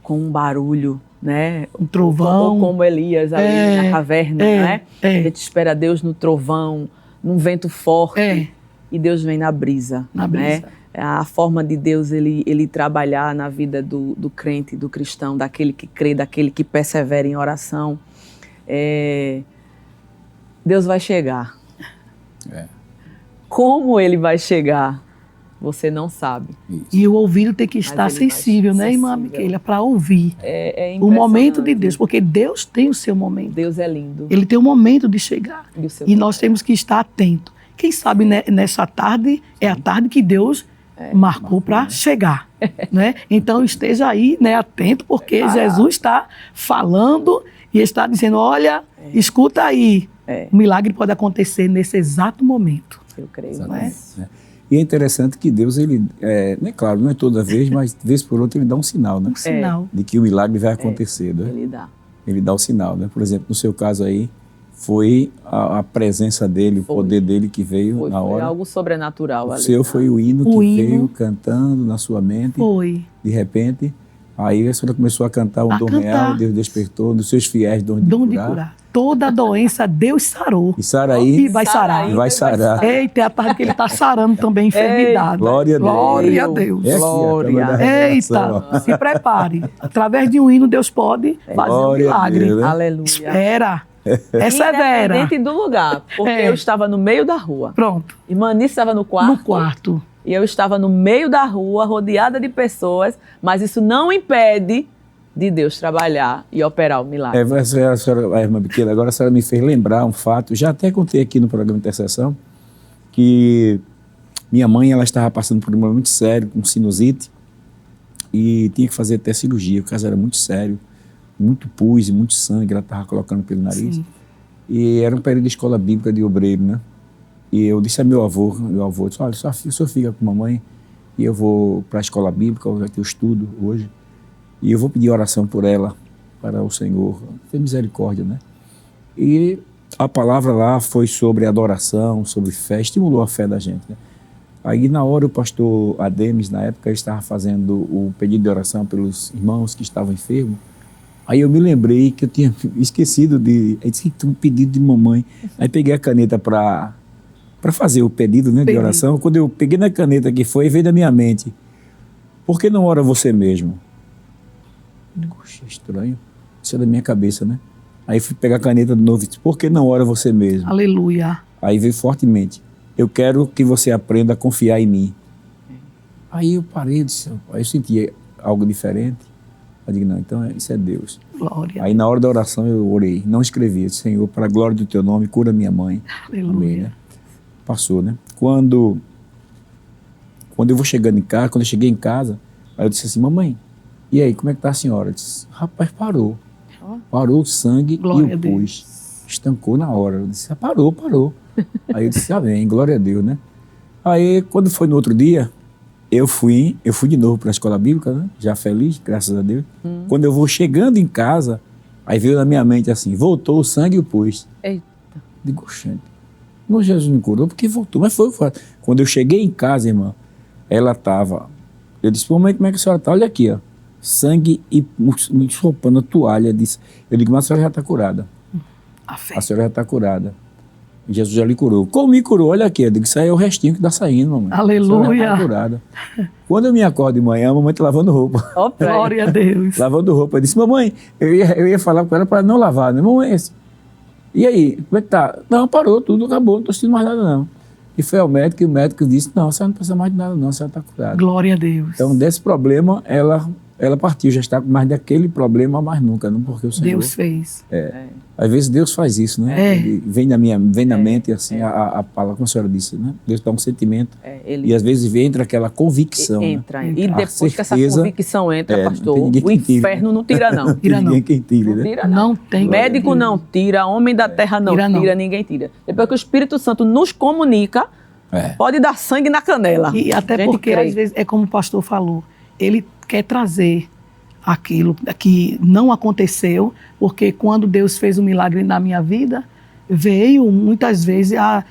com um barulho, né? Um trovão. Ou como Elias ali na caverna, né? A gente espera Deus no trovão, num vento forte, e Deus vem na brisa. Na brisa. Né? A forma de Deus, ele trabalhar na vida do crente, do cristão, daquele que crê, daquele que persevera em oração. Deus vai chegar. Como Ele vai chegar, você não sabe. Isso. E o ouvido tem que estar sensível, né, irmã Miquela, para ouvir o momento de Deus, porque Deus tem o seu momento. Deus é lindo. Ele tem um momento de chegar. E nós temos que estar atentos. Quem sabe nessa tarde é a tarde que Deus marcou para chegar. Né? Então esteja aí, né, atento, porque Jesus está falando e está dizendo, olha, escuta aí. O milagre pode acontecer nesse exato momento. Eu creio. Não é? E é interessante que Deus, ele, claro, não é toda vez, mas de vez por outra ele dá um sinal, né? Um sinal. De que o milagre vai acontecer, né? Ele dá. Ele dá o sinal, né? Por exemplo, no seu caso aí, foi a presença dele, o poder dele que veio na hora. Foi algo sobrenatural ali. O seu foi o hino que veio cantando na sua mente. Foi. De repente, Aí a senhora começou a cantar um dom real, Deus despertou, dos seus fiéis dom de curar. Toda doença Deus sarou. E Saraí. E vai sarar. E vai sarar. Eita, é a parte que ele está sarando também enfermidade. Glória a Deus. Glória a Deus. É aqui, Glória. Eita, se prepare. Através de um hino, Deus pode fazer um milagre. Deus, né? Aleluia. Espera. Essa é vera. Independente do lugar, porque eu estava no meio da rua. Pronto. E Manice estava no quarto. No quarto. E eu estava no meio da rua, rodeada de pessoas, mas isso não impede de Deus trabalhar e operar o milagre. A irmã Biqueira, agora a senhora me fez lembrar um fato, já até contei aqui no programa de intercessão, que minha mãe ela estava passando por um problema muito sério, com sinusite, e tinha que fazer até cirurgia, o caso era muito sério, muito pus e muito sangue, ela estava colocando pelo nariz. Sim. E era um período de escola bíblica de obreiro, né? E eu disse a meu avô disse, olha, o senhor fica com a mamãe e eu vou para a escola bíblica, eu estudo hoje, e eu vou pedir oração por ela, para o Senhor, ter misericórdia, né? E a palavra lá foi sobre adoração, sobre fé, estimulou a fé da gente, né? Aí na hora o pastor Ademes, na época, ele estava fazendo o pedido de oração pelos irmãos que estavam enfermos. Aí eu me lembrei que eu tinha esquecido de... Aí disse que um pedido de mamãe. Aí peguei a caneta para fazer o pedido, né, de oração. Quando eu peguei na caneta que foi, veio da minha mente. Por que não ora você mesmo? Eu digo, estranho. Isso é da minha cabeça, né? Aí fui pegar a caneta de novo e disse, por que não ora você mesmo? Aleluia. Aí veio fortemente. Eu quero que você aprenda a confiar em mim. Aí eu parei, aí eu senti algo diferente. Eu digo, não, então isso é Deus. Glória. Aí na hora da oração eu orei, não escrevi, disse, Senhor, para a glória do teu nome, cura minha mãe. Aleluia. Amém, né? Passou, né? Quando eu vou chegando em casa, quando eu cheguei em casa, aí eu disse assim, mamãe, e aí, como é que tá a senhora? Eu disse, rapaz, parou. Parou o sangue glória e o pus. Estancou na hora. Eu disse, parou. Aí eu disse, amém, glória a Deus, né? Aí, quando foi no outro dia, eu fui de novo para a escola bíblica, né? Já feliz, graças a Deus. Quando eu vou chegando em casa, aí veio na minha mente assim, voltou o sangue e o pus. Eita. Digo, oxente, não, Jesus me curou porque voltou. Mas foi. Quando eu cheguei em casa, irmã, ela estava... Eu disse, mamãe, como é que a senhora está? Olha aqui, ó. Sangue e me sopando a toalha. Disse. Eu digo, mas a senhora já está curada. A senhora já está curada. Jesus já lhe curou. Como me curou? Olha aqui. Eu digo, isso aí é o restinho que está saindo, mamãe. Aleluia. A senhora já está curada. Quando eu me acordo de manhã, a mamãe está lavando roupa. Glória a Deus. Lavando roupa. Eu disse, mamãe, eu ia falar com ela para não lavar, né? Mamãe, e aí, como é que tá? Não, parou, tudo acabou, não estou sentindo mais nada não. E foi ao médico e o médico disse, não, a senhora não precisa mais de nada não, a senhora está curada. Glória a Deus. Então, desse problema, ela partiu, já está com mais daquele problema, mais nunca, não porque o Senhor... Deus fez. Às vezes Deus faz isso, né? Ele vem na mente, assim, a palavra, como a senhora disse, né? Deus dá um sentimento e às vezes entra aquela convicção. Entra. Né? E depois que essa convicção entra, pastor, o inferno não tira não. Ninguém quem tira, né? Não tem. Médico não tira, homem da terra não tira, ninguém tira. Depois que o Espírito Santo nos comunica, pode dar sangue na canela. E até porque, às vezes, é como o pastor falou, ele quer trazer aquilo que não aconteceu, porque quando Deus fez um milagre na minha vida, veio muitas vezes a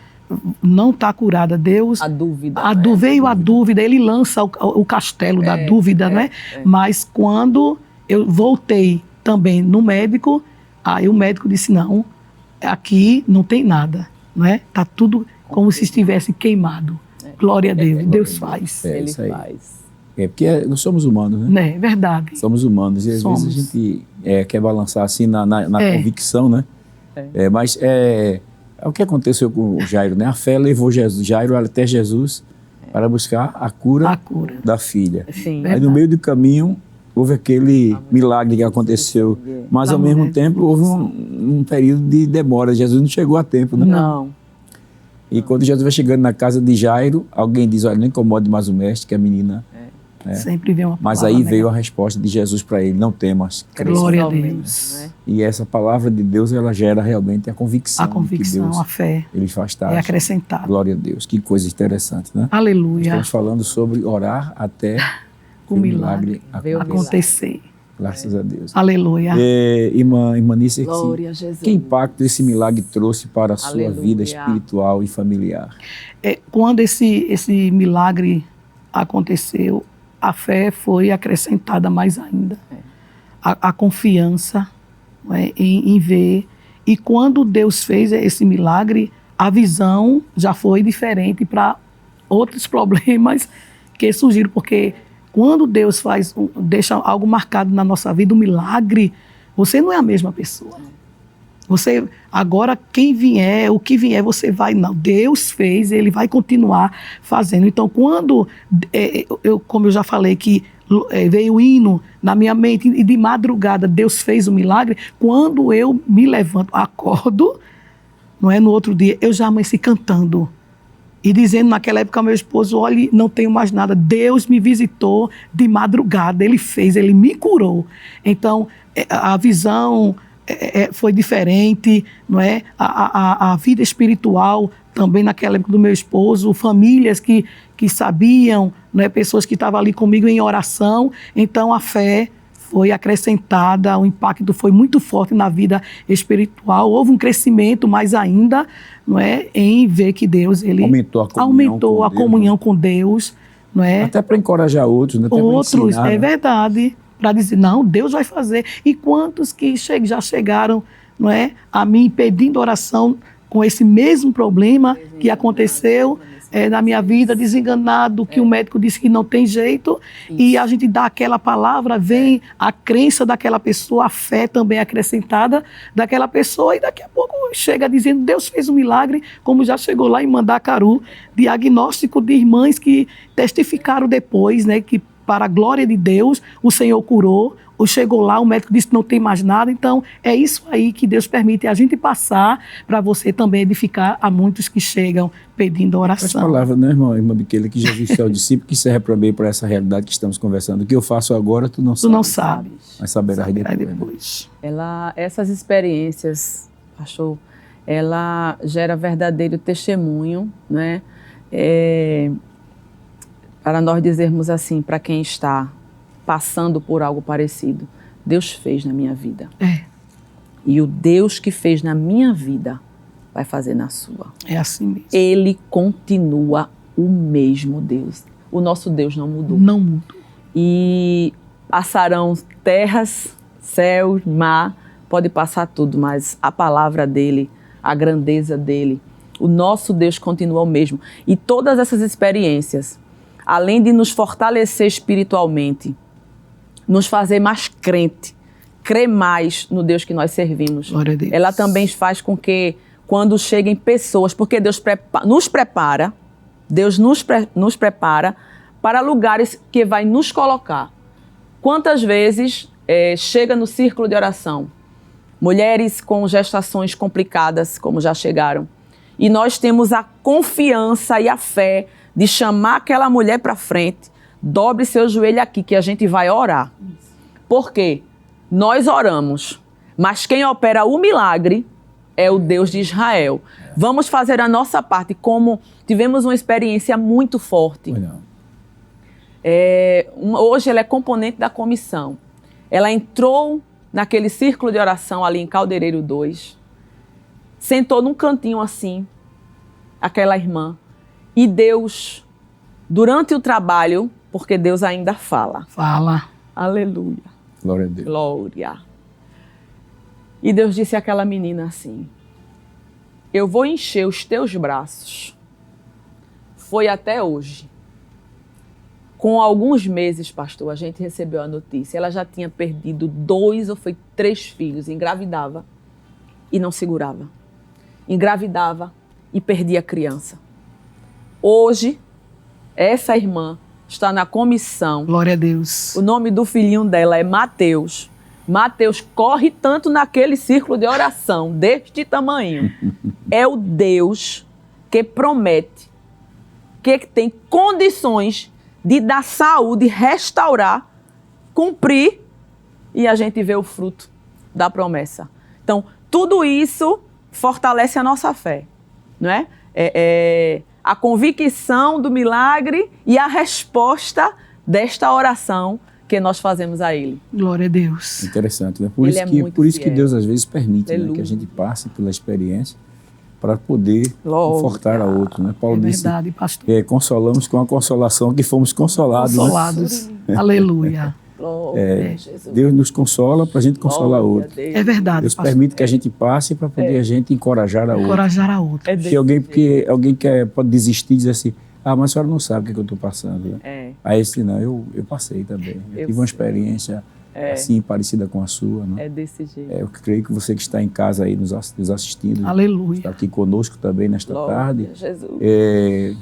não está curada. Deus... A dúvida. Veio a dúvida, ele lança o castelo da dúvida, né? Mas quando eu voltei também no médico, aí o médico disse, não, aqui não tem nada, não é? Está tudo como se estivesse queimado. Glória a Deus, Deus faz. Ele faz. Porque nós somos humanos, né? É verdade. Somos humanos e às vezes a gente quer balançar assim na convicção, né? Mas é o que aconteceu com o Jairo, né? A fé levou Jairo até Jesus para buscar a cura da filha. Sim. Aí no meio do caminho houve aquele milagre que aconteceu, mas ao mesmo tempo houve um período de demora. Jesus não chegou a tempo, né? Não. E quando Jesus vai chegando na casa de Jairo, alguém diz, olha, não incomode mais o mestre, que a menina... Sempre vem uma palavra. Mas aí veio a resposta de Jesus para ele, não temas. Glória a Deus. E essa palavra de Deus, ela gera realmente a convicção. A convicção, que Deus, a fé. Ele faz tarde. É acrescentado. Glória a Deus. Que coisa interessante, né? Aleluia. Estamos falando sobre orar até o milagre acontecer. Graças a Deus. Aleluia. Irmã Nícia, Glória a Jesus. Que impacto esse milagre trouxe para a sua vida espiritual e familiar? Quando esse milagre aconteceu, a fé foi acrescentada mais ainda. A confiança, não é, em ver. E quando Deus fez esse milagre, a visão já foi diferente para outros problemas que surgiram. Porque quando Deus deixa algo marcado na nossa vida, um milagre, você não é a mesma pessoa. Você, agora, quem vier, o que vier, você vai... Não, Deus fez, Ele vai continuar fazendo. Então, quando, como eu já falei, que veio o hino na minha mente, e de madrugada Deus fez o milagre, quando eu me levanto, acordo, não é, no outro dia, eu já amanheci cantando. E dizendo naquela época ao meu esposo, olha, não tenho mais nada, Deus me visitou de madrugada, Ele fez, Ele me curou. Então, a visão... foi diferente, não é? A vida espiritual também naquela época do meu esposo, famílias que sabiam, não é? Pessoas que estavam ali comigo em oração, então a fé foi acrescentada, o impacto foi muito forte na vida espiritual, houve um crescimento mais ainda, não é? Em ver que Deus, Ele aumentou a comunhão com Deus, não é? Até para encorajar outros, né? Outros, é verdade. Para dizer, não, Deus vai fazer. E quantos que já chegaram, não é, a mim pedindo oração com esse mesmo problema que aconteceu na minha vida, desenganado, que o médico disse que não tem jeito, e a gente dá aquela palavra, vem a crença daquela pessoa, a fé também acrescentada daquela pessoa, e daqui a pouco chega dizendo, Deus fez um milagre, como já chegou lá em Mandacaru, diagnóstico de irmãs que testificaram depois, né, que para a glória de Deus, o Senhor curou, ou chegou lá, o médico disse que não tem mais nada. Então, é isso aí que Deus permite a gente passar para você também edificar a muitos que chegam pedindo oração. As palavras, né, irmã Miquela, que Jesus é o discípulo que serve para mim, para essa realidade que estamos conversando. O que eu faço agora, tu não sabes. Tu não sabes. Mas saberás depois. Essas experiências, pastor, ela gera verdadeiro testemunho, né? Para nós dizermos assim, para quem está passando por algo parecido, Deus fez na minha vida. E o Deus que fez na minha vida vai fazer na sua. É assim mesmo. Ele continua o mesmo Deus. O nosso Deus não mudou. Não mudou. E passarão terras, céus, mar, pode passar tudo, mas a palavra dele, a grandeza dele, o nosso Deus continua o mesmo. E todas essas experiências, além de nos fortalecer espiritualmente, nos fazer mais crente, crer mais no Deus que nós servimos. Glória a Deus. Ela também faz com que, quando cheguem pessoas, porque Deus nos prepara para lugares que vai nos colocar. Quantas vezes chega no círculo de oração, mulheres com gestações complicadas, como já chegaram, e nós temos a confiança e a fé de chamar aquela mulher para frente, dobre seu joelho aqui, que a gente vai orar. Por quê? Nós oramos, mas quem opera o milagre é o Deus de Israel. Vamos fazer a nossa parte, como tivemos uma experiência muito forte. Hoje ela é componente da comissão. Ela entrou naquele círculo de oração ali em Caldeireiro 2, sentou num cantinho assim, aquela irmã, e Deus, durante o trabalho, porque Deus ainda fala. Fala. Aleluia. Glória a Deus. Glória. E Deus disse àquela menina assim, eu vou encher os teus braços. Foi até hoje. Com alguns meses, pastor, a gente recebeu a notícia. Ela já tinha perdido 2 ou 3 filhos, engravidava e não segurava. Engravidava e perdia a criança. Hoje, essa irmã está na comissão. Glória a Deus. O nome do filhinho dela é Mateus. Mateus corre tanto naquele círculo de oração, deste tamanho. É o Deus que promete, que tem condições de dar saúde, restaurar, cumprir, e a gente vê o fruto da promessa. Então, tudo isso fortalece a nossa fé, não é? A convicção do milagre e a resposta desta oração que nós fazemos a Ele. Glória a Deus. Interessante, né? Por isso que Deus às vezes permite, né, que a gente passe pela experiência para poder confortar a outro. Né? Paulo disse, verdade, pastor. Consolamos com a consolação que fomos consolados. Consolados. Né? Aleluia. Deus nos consola para a gente consolar outro. É verdade, Deus pastor. permite que a gente passe para poder a gente encorajar a outro. Encorajar a outro. Se alguém pode desistir e dizer assim, mas a senhora não sabe o que eu estou passando. Né? Aí esse não, eu passei também. Eu tive uma experiência assim, parecida com a sua. Né? É desse jeito. Eu creio que você que está em casa aí nos assistindo, aleluia, está aqui conosco também nesta tarde, Jesus.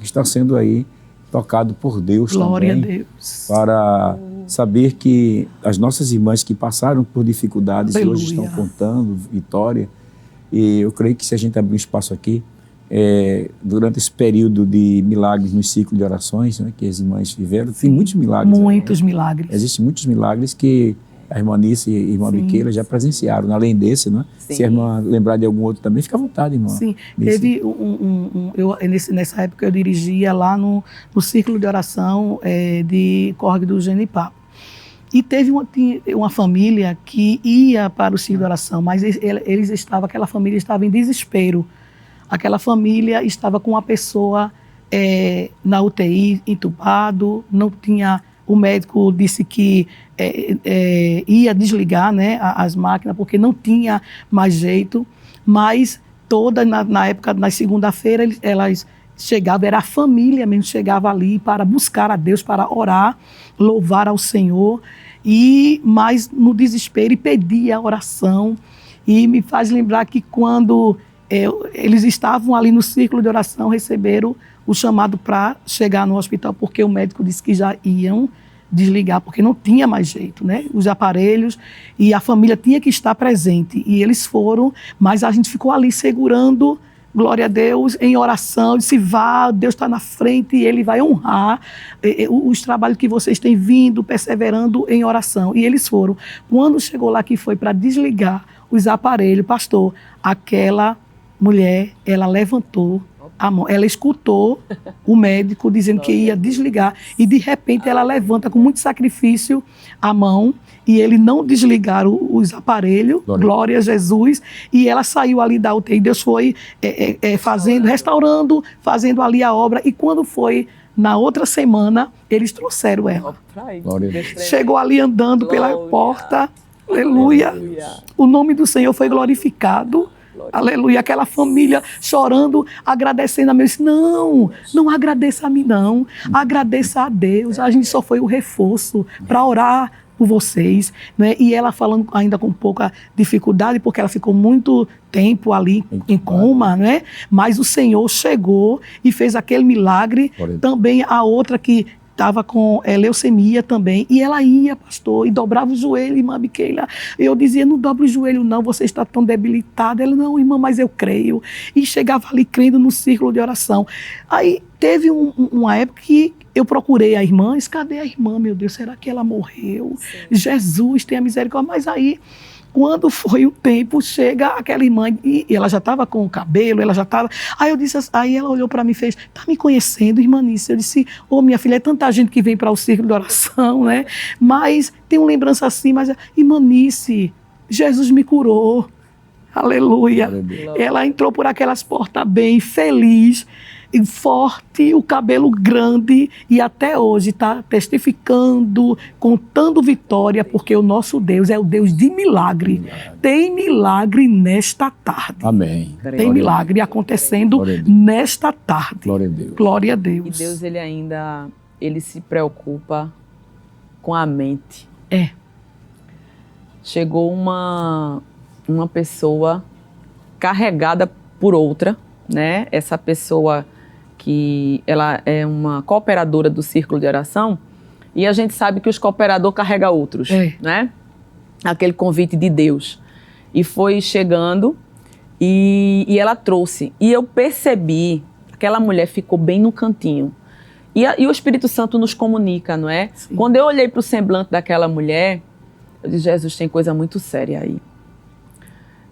Está sendo aí tocado por Deus glória também. A Deus. Para saber que as nossas irmãs que passaram por dificuldades e hoje estão contando vitória, e eu creio que se a gente abrir um espaço aqui, durante esse período de milagres no ciclo de orações, né, que as irmãs viveram, tem muitos milagres. Muitos milagres. Existem muitos milagres que a irmã Nice e a irmã Miquela já presenciaram, além desse, né? Se a irmã lembrar de algum outro também, fica à vontade, irmã. Sim, teve nessa época eu dirigia lá no Círculo de Oração de Córrego do Genipapo. E teve uma família que ia para o Círculo de Oração, mas aquela família estava em desespero. Aquela família estava com uma pessoa na UTI, entubado, não tinha... O médico disse que ia desligar, né, as máquinas, porque não tinha mais jeito, mas na época, na segunda-feira, elas chegavam, era a família mesmo, chegava ali para buscar a Deus, para orar, louvar ao Senhor, mas no desespero, e pedia a oração. E me faz lembrar que quando eles estavam ali no círculo de oração, receberam o chamado para chegar no hospital, porque o médico disse que já iam desligar, porque não tinha mais jeito, né? Os aparelhos, e a família tinha que estar presente. E eles foram, mas a gente ficou ali segurando, glória a Deus, em oração. Eu disse, vá, Deus está na frente e Ele vai honrar os trabalhos que vocês têm vindo, perseverando em oração. E eles foram. Quando chegou lá que foi para desligar os aparelhos, pastor, aquela mulher, ela levantou a mão, ela escutou o médico dizendo que ia desligar, e de repente ela levanta com muito sacrifício a mão, e ele não desligaram os glória a Jesus, e ela saiu ali da UTI. Deus foi restaurando, fazendo ali a obra, e quando foi na outra semana, eles trouxeram ela. Chegou ali andando pela porta, aleluia. O nome do Senhor foi glorificado. Aleluia, aquela família chorando, agradecendo a Deus. Não agradeça a mim não, agradeça a Deus. A gente só foi o reforço para orar por vocês, né? E ela falando ainda com pouca dificuldade, porque ela ficou muito tempo ali em coma, né? Mas o Senhor chegou e fez aquele milagre. Também a outra que estava com leucemia também, e ela ia, pastor, e dobrava o joelho, irmã Miquela. Eu dizia, não dobra o joelho não, você está tão debilitada. Ela, não, irmã, mas eu creio. E chegava ali crendo no círculo de oração. Aí teve uma época que eu procurei a irmã, cadê a irmã, meu Deus, será que ela morreu? Sim. Jesus, tenha misericórdia. Mas aí, quando foi o tempo, chega aquela irmã, e ela já estava com o cabelo, ela já estava... Aí ela olhou para mim e fez, tá me conhecendo, irmã Nice? Eu disse, minha filha, é tanta gente que vem para o círculo de oração, né? Mas tem uma lembrança assim, mas, irmã Nice, Jesus me curou, aleluia. Ela entrou por aquelas portas bem, feliz, forte, o cabelo grande, e até hoje está testificando, contando vitória, porque o nosso Deus é o Deus de milagre. Tem milagre nesta tarde. Amém. Tem milagre acontecendo nesta tarde. Glória a Deus. Glória a Deus. E Deus, ele se preocupa com a mente. Chegou uma pessoa carregada por outra, né? Essa pessoa que ela é uma cooperadora do círculo de oração, e a gente sabe que os cooperadores carregam outros, né? Aquele convite de Deus. E foi chegando, e ela trouxe. E eu percebi, aquela mulher ficou bem no cantinho. E o Espírito Santo nos comunica, não é? Sim. Quando eu olhei para o semblante daquela mulher, eu disse, Jesus, tem coisa muito séria aí.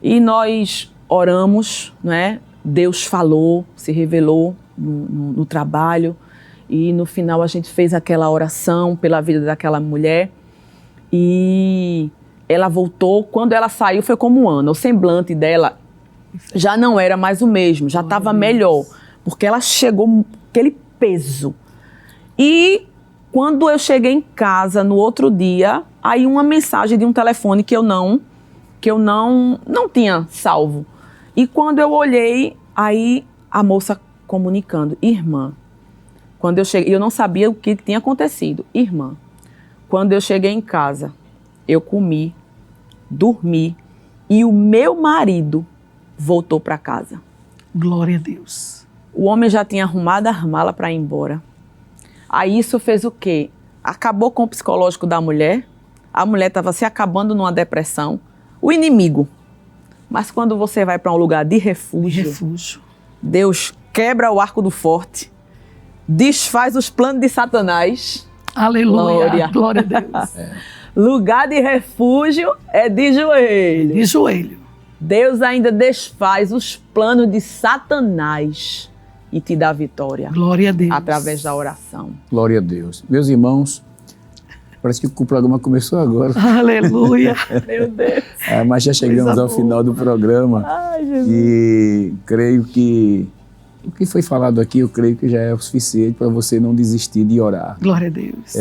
E nós oramos, não é? Deus falou, se revelou no trabalho, e no final a gente fez aquela oração pela vida daquela mulher, e ela voltou. Quando ela saiu foi como Ana, o semblante dela já não era mais o mesmo, já estava melhor, porque ela chegou aquele peso. E quando eu cheguei em casa no outro dia, aí uma mensagem de um telefone que eu não tinha salvo. E quando eu olhei, aí a moça comunicando: irmã, quando eu cheguei, eu não sabia o que tinha acontecido. Irmã, quando eu cheguei em casa, eu comi, dormi e o meu marido voltou para casa. Glória a Deus. O homem já tinha arrumado a mala para ir embora. Aí isso fez o quê? Acabou com o psicológico da mulher. A mulher estava se acabando numa depressão. O inimigo. Mas quando você vai para um lugar de refúgio, Deus quebra o arco do forte, desfaz os planos de Satanás. Aleluia. Glória a Deus. Lugar de refúgio é de joelho. De joelho. Deus ainda desfaz os planos de Satanás e te dá vitória. Glória a Deus. Através da oração. Glória a Deus. Meus irmãos, parece que o programa começou agora. Aleluia. Meu Deus. Mas já chegamos ao final do programa. Ai, Jesus. E creio que o que foi falado aqui, eu creio que já é o suficiente para você não desistir de orar. Glória a Deus.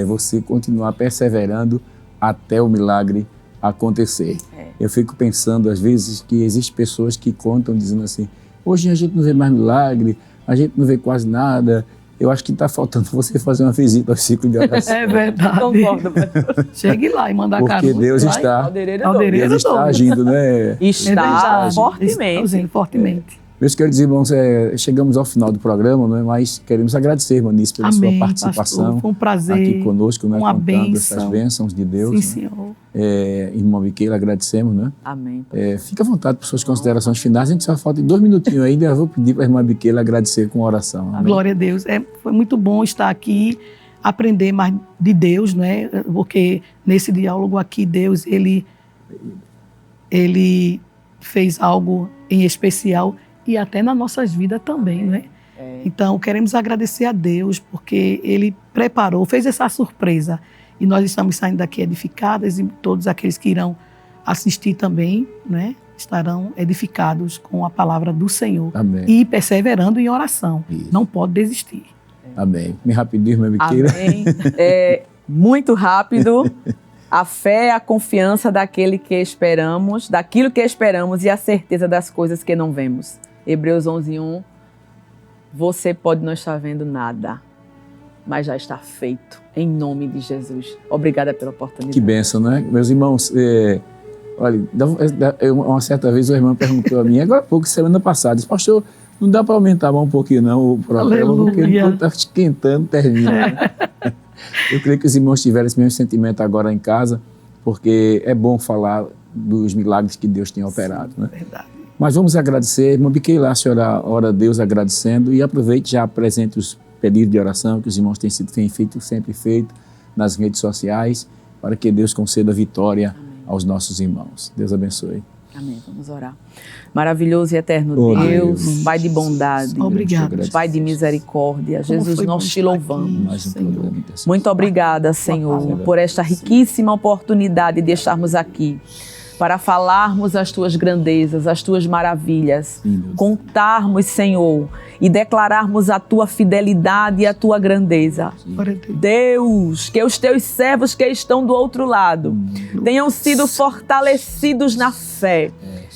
Você continuar perseverando até o milagre acontecer. Eu fico pensando, às vezes, que existem pessoas que contam dizendo assim: hoje a gente não vê mais milagre, a gente não vê quase nada. Eu acho que está faltando você fazer uma visita ao ciclo de oração. É verdade. Concordo, pastor. Chegue lá e manda a cara. Porque Deus está agindo, né? Está fortemente. Fortemente. Meus queridos irmãos, chegamos ao final do programa, não é? Mas queremos agradecer, irmã Nícia, pela sua participação. Pastor, foi um prazer, aqui conosco, né? Uma contando essas bênçãos de Deus. Sim, né? Senhor. Irmã Miquela, agradecemos, né? Amém. Fica à vontade para suas considerações finais. A gente só falta 2 minutinhos ainda. Eu vou pedir para a irmã Miquela agradecer com oração. Amém? Glória a Deus. Foi muito bom estar aqui, aprender mais de Deus, né? Porque nesse diálogo aqui, Deus, ele fez algo em especial e até nas nossas vidas também, né? Então, queremos agradecer a Deus porque Ele preparou, fez essa surpresa e nós estamos saindo daqui edificadas e todos aqueles que irão assistir também, né? Estarão edificados com a palavra do Senhor. Amém. E perseverando em oração. Isso. Não pode desistir. Amém. Me rapidinho, irmã Miquela. Amém. Muito rápido. A fé é a confiança daquilo que esperamos e a certeza das coisas que não vemos. Hebreus 11:1. Você pode não estar vendo nada, mas já está feito, em nome de Jesus. Obrigada pela oportunidade. Que bênção, né? Meus irmãos, olha, uma certa vez o irmão perguntou a mim, agora há pouco, semana passada, disse: pastor, não dá para aumentar mais um pouquinho não o programa, porque ele está esquentando, termina. Né? Eu creio que os irmãos tiveram esse mesmo sentimento agora em casa, porque é bom falar dos milagres que Deus tem operado. Sim, né? Verdade. Mas vamos agradecer. Irmã Miquela, a senhora ora a Deus agradecendo e aproveite, já apresente os pedidos de oração que os irmãos têm sempre feito nas redes sociais, para que Deus conceda vitória aos nossos irmãos. Deus abençoe. Amém. Vamos orar. Maravilhoso e eterno Deus, Pai de bondade, obrigado, Pai de misericórdia, Jesus, nós te louvamos. Muito obrigada, Senhor, por esta riquíssima oportunidade de estarmos aqui para falarmos as tuas grandezas, as tuas maravilhas, contarmos, Senhor, e declararmos a tua fidelidade e a tua grandeza. Deus, que os teus servos que estão do outro lado tenham sido fortalecidos na fé,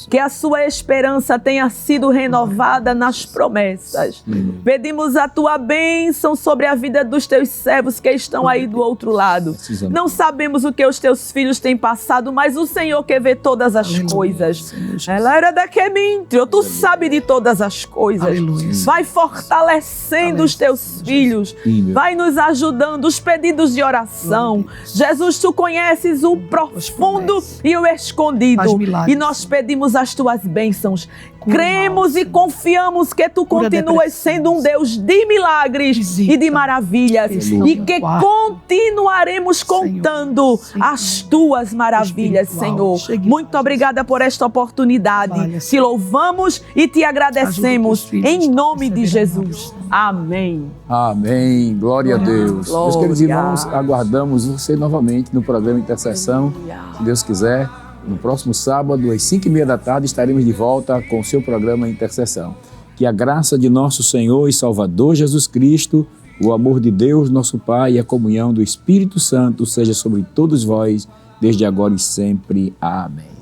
que a sua esperança tenha sido renovada nas promessas. Pedimos a tua bênção sobre a vida dos teus servos que estão aí do outro lado. Não sabemos o que os teus filhos têm passado, mas o Senhor que vê todas as coisas. Ela era da que mentiu, tu sabe de todas as coisas. Vai fortalecendo os teus filhos, vai nos ajudando, os pedidos de oração. Jesus, tu conheces o profundo e o escondido, e nós pedimos as tuas bênçãos. Cremos e confiamos que tu continuas sendo um Deus de milagres e de maravilhas, e que continuaremos contando as tuas maravilhas, Senhor. Muito obrigada por esta oportunidade. Te louvamos e te agradecemos em nome de Jesus. Amém. Amém. Glória a Deus. Meus queridos irmãos, aguardamos você novamente no programa Intercessão, se Deus quiser. No próximo sábado, às 5h30 da tarde, estaremos de volta com o seu programa Intercessão. Que a graça de nosso Senhor e Salvador Jesus Cristo, o amor de Deus, nosso Pai, e a comunhão do Espírito Santo seja sobre todos vós, desde agora e sempre. Amém.